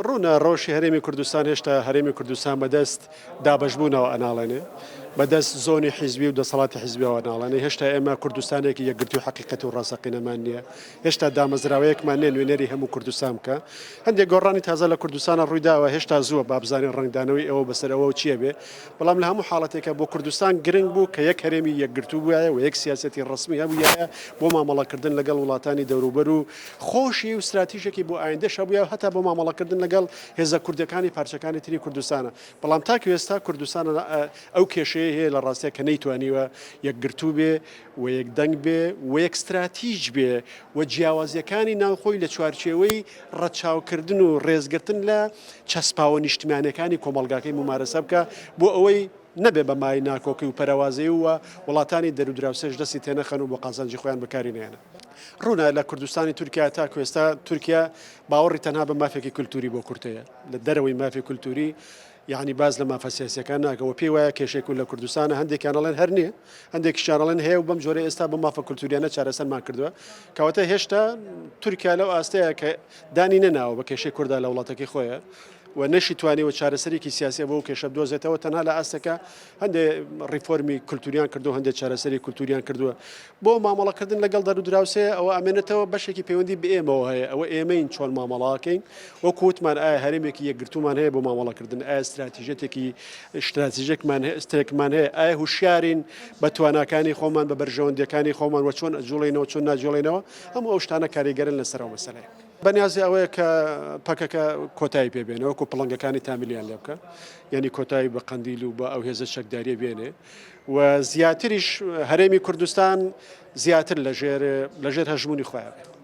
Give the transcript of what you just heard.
ڕوونە ڕۆژی هەرێمی کوردستان هێشتا هەرێمی کوردستان بەدەست دابەشبوونەوە ئەناڵێنێ بەدەست زۆنی حیزبی و دەسەڵاتی حیزبیەوە ناڵێنێ هێشتا ئێمە کوردستانێکی یەکگرتی و حقیقەت و ڕاستەقینەمان نییە هێشتا دامەزراوەیەکمان نێ نوێنەری هەموو کوردستان بکە هەندێک گۆڕانی تازە لە کوردستانە ڕوویداوە هێشتا زووە بابزانین ڕنگدانەوەی ئەوە بەسەرەوە و چییە بێ بەڵام لە هەموو حاڵەتێکە بۆ کوردستان گرنگ بوو کە یەک هەرێمی یەکگرتو بووایە و یەک سیاسەتی ڕسمی هەبوویە بۆ مامەڵەکردن لەگەڵ وڵاتانی دەوروبەر و خۆشی و استراتیژێکی بۆ ئایندەش هەبووە هەتا بۆ مامەڵەکردن لەگەڵ هێزە کوردەکانی پارچەکانی تری کوردستانە بەڵام تاکو ئێستا کوردستان ئەو کێشەیە هەیە لە ڕاستەیە کە نەیتوانیوە یەکگرتو بێ و یەکدەنگ بێ و یەک استراتیژ بێ و جیاوازیەکانی ناوخۆی لە چوارچێوەی ڕەچاوکردن و ڕێزگرتن لە چەسپاوە نیشتیمانەکانی کۆمەڵگاکەی ممارەسە بکە بۆ ئەوەی نەبێ بە مای ناکۆکی و پەرەوازەی وە وڵاتانی دەرودراوسێش دەستی تێنەخەن و بۆ قازانجی خۆیان بەکاری نێنە ڕوونە لە کوردستانی تورکیا تا کوێستا تورکیا باوەڕی تەنها بە مافێکی کولتوری بۆ کورتەیە لە دەرەوەی مافی کولتوری یعنی باز لە مافە سیاسیەکان ناکەوە پێی وایە کێشێک و لە کوردستانە هەندێکیانەڵێن هەر نییە هەندێکیشانەڵێن هەیە و بەم جۆرە ئێستا بە مافە کولتوریانە چارەسەرمان کردووە کەواتە هێشتا تورکیا لەو ئاستەیە کە دانی نەناوە بە کێشەی کووردا لە وڵاتەکەی خۆیە و نەشی توانیوە چارەسەرێکی سیاسی بۆ کێشە بدۆزێتەوە تەنها لە ئاستەکە هەندێک ڕیفۆرمی کولتوریان کردو هەندێک چارەسەری کولتوریان کردووە بۆ مامەڵەکردن لەگەڵ دەرودراوسێ ئەوە ئەمێنێتەوە بەشێکی پەیوەندی بە ئێمەوە هەیە ئەوە ئێمەین چۆن مامەڵاکەین وەکو وتمان ئایا هەرێمێکی یەکگرتومان هەیە بۆ مامەڵەکردن ئایا استراتیژێکمان هەیە استرێکمان هەیە ئایا هوشیارین بە تواناکانی خۆمان بە بەرژەوەندەکانی خۆمان وە چۆن ئەجوڵێنەوە چۆن ناجوڵێنەوە هەموو ئەو شتانە کاریگەرن لەسەر ئەو مەسەلەیە بەنیازی ئەوەیە کە پەکەکە کۆتایی پێبێنەوە وەکو پڵنگەکانی تامیلیان لێ بکە یعنی کۆتایی بە قەندیل و بە ئەو هێزە شەکداریە بێنێ و زیاتریش هەرێمی کوردستان زیاتر لەژێر هەژمونی خۆیان بێ